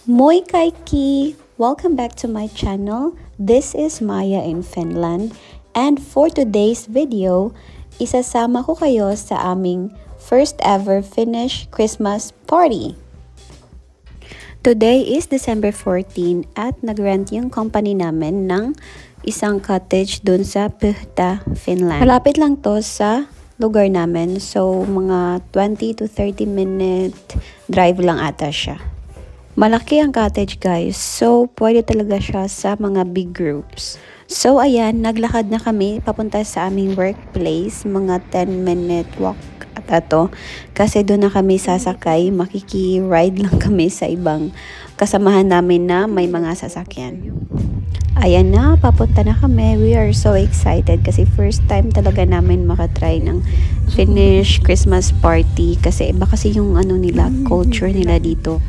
Moi kaikki! Welcome back to my channel. This is Maya in Finland. And for today's video, isasama ko kayo sa aming first ever Finnish Christmas party. Today is December 14 at nagrent yung company namin ng isang cottage dun sa Pyhtää, Finland. Malapit lang to sa lugar namin. So, mga 20 to 30 minute drive lang ata siya. Malaki ang cottage guys, so pwede talaga siya sa mga big groups. So ayan, naglakad na kami papunta sa aming workplace, mga 10-minute walk at ato. Kasi doon na kami sasakay, makiki-ride lang kami sa ibang kasamahan namin na may mga sasakyan. Ayan na, papunta na kami. We are so excited kasi first time talaga namin makatry ng Finnish Christmas party kasi iba kasi yung nila, culture nila dito.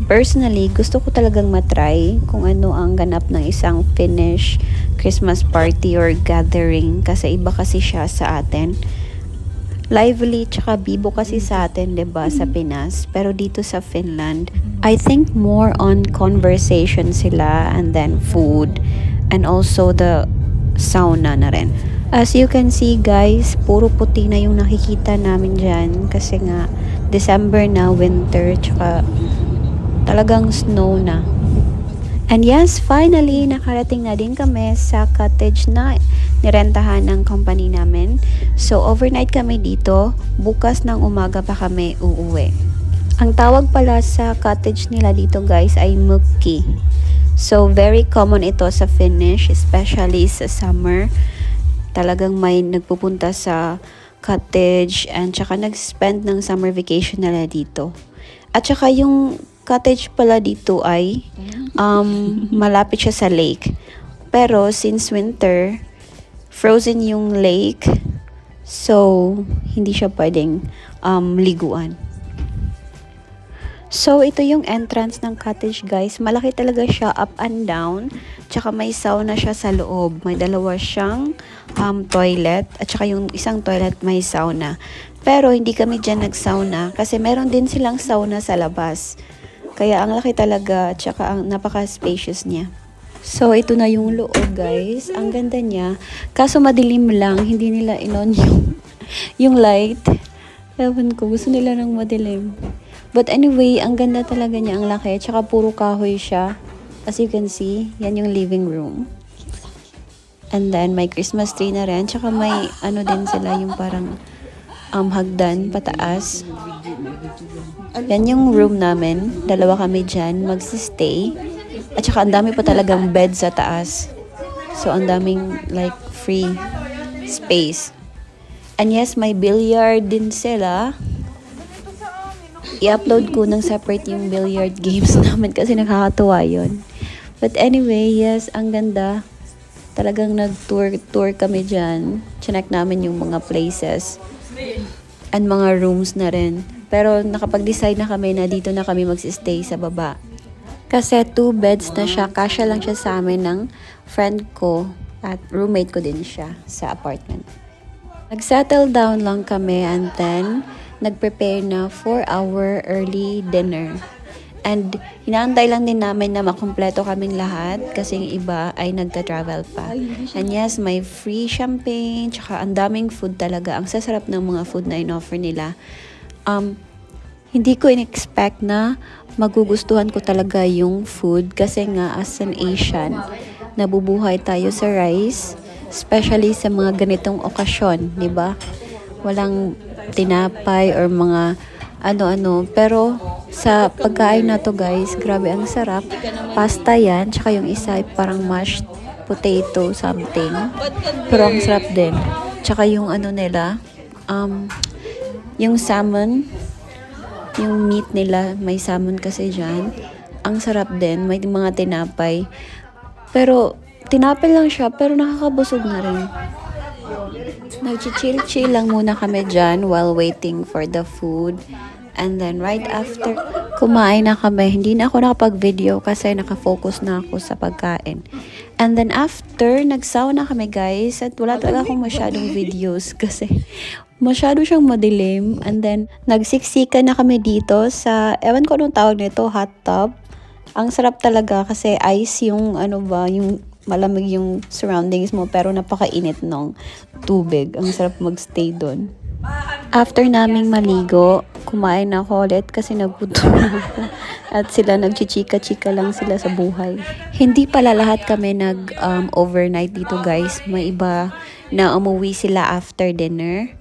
Personally, gusto ko talagang matry kung ano ang ganap ng isang Finnish Christmas party or gathering kasi iba kasi siya sa atin. Lively tsaka bibo kasi sa atin, 'di ba, sa Pinas. Pero dito sa Finland, I think more on conversation sila and then food and also the sauna na rin. As you can see guys, puro puti na yung nakikita namin dyan kasi nga December na, winter, tsaka talagang snow na. And yes, finally, nakarating na din kami sa cottage na nirentahan ng company namin. So, overnight kami dito. Bukas ng umaga pa kami uuwi. Ang tawag pala sa cottage nila dito guys ay mukki. So, very common ito sa Finnish, especially sa summer. Talagang may nagpupunta sa cottage and tsaka nag-spend ng summer vacation nila dito. At tsaka yung cottage pala dito ay malapit siya sa lake. Pero since winter, frozen yung lake. So, hindi siya pwedeng liguan. So, ito yung entrance ng cottage guys. Malaki talaga siya up and down. Tsaka may sauna siya sa loob. May dalawa siyang toilet. At tsaka yung isang toilet may sauna. Pero hindi kami dyan nag-sauna. Kasi meron din silang sauna sa labas. Kaya ang laki talaga, tsaka ang napaka-spacious niya. So, ito na yung loob, guys. Ang ganda niya. Kaso madilim lang, hindi nila inon yung light. Ewan ko, gusto nila ng madilim. But anyway, ang ganda talaga niya, ang laki. Tsaka puro kahoy siya. As you can see, yan yung living room. And then, may Christmas tree na rin. Tsaka may din sila, yung parang hagdan pataas. Yan yung room namin. Dalawa kami dyan magsistay. At saka ang dami pa talagang bed sa taas. So ang daming like free space. And yes, may billiard din sila. I-upload ko ng separate yung billiard games namin kasi nakakatuwa yun. But anyway, yes, ang ganda. Talagang nag-tour kami dyan. Chinek namin yung mga places and mga rooms na rin. Pero nakapag-decide na kami na dito na kami magsistay sa baba. Kasi 2 beds na siya. Kasya lang siya sa amin ng friend ko at roommate ko din siya sa apartment. Nag-settle down lang kami and then nag-prepare na for our early dinner. And hinaantay lang din namin na makumpleto kaming lahat kasi yung iba ay nagta-travel pa. And yes, may free champagne, tsaka ang daming food talaga. Ang sasarap ng mga food na in-offer nila. Hindi ko in-expect na magugustuhan ko talaga yung food kasi nga as an Asian, nabubuhay tayo sa rice, especially sa mga ganitong okasyon, di ba? Walang tinapay or mga ano-ano, pero sa pagkain na to guys, grabe ang sarap. Pasta yan, tsaka yung isa ay parang mashed potato something. Pero ang sarap din. Tsaka yung nila, yung salmon, yung meat nila, may salmon kasi dyan. Ang sarap din, may mga tinapay. Pero, tinapay lang siya, pero nakakabusog na rin. Nag-chill lang muna kami dyan while waiting for the food. And then, right after kumain na kami, hindi na ako nakapag-video kasi nakafocus na ako sa pagkain. And then, after, nagsauna kami guys, at wala talaga akong masyadong videos kasi masyado siyang madilim. And then, nagsiksikan na kami dito sa, ewan ko anong tawag nito, hot tub. Ang sarap talaga kasi ice yung ano ba, yung malamig yung surroundings mo pero napakainit ng tubig. Ang sarap magstay doon. After naming maligo, kumain ako ulit kasi nagutom na ako. At sila nagchichika-chika lang sila sa buhay. Hindi pala lahat kami overnight dito guys. May iba na umuwi sila after dinner.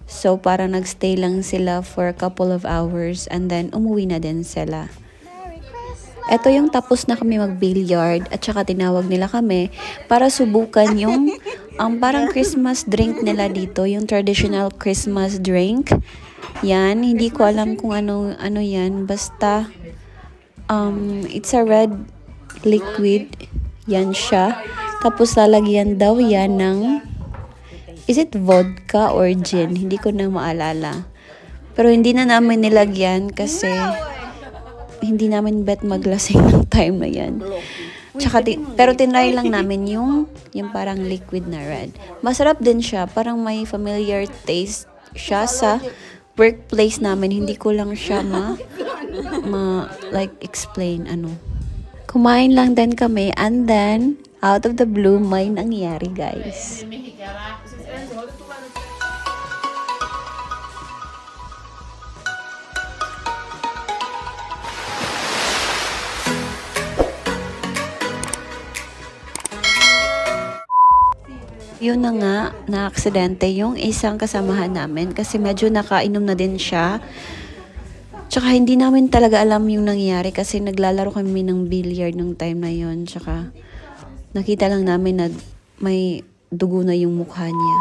So parang nagstay lang sila for a couple of hours and then umuwi na din sila. Ito yung tapos na kami mag-billiard at saka tinawag nila kami para subukan yung parang Christmas drink nila dito, yung traditional Christmas drink. Yan, hindi ko alam kung ano yan, basta it's a red liquid. Yan siya. Tapos lalagyan daw yan ng, is it vodka or gin? Hindi ko na maalala. Pero hindi na namin nilagyan kasi hindi namin bet maglasing ng time na yan. Tsaka pero tinry lang namin yung parang liquid na red. Masarap din siya. Parang may familiar taste siya sa workplace namin. Hindi ko lang siya like explain ano. Kumain lang din kami and then out of the blue may nangyari guys. Yun na nga, na-aksidente yung isang kasamahan namin kasi medyo nakainom na din siya. Tsaka hindi namin talaga alam yung nangyari kasi naglalaro kami ng billiard nung time na yun. Tsaka nakita lang namin na may dugo na yung mukha niya.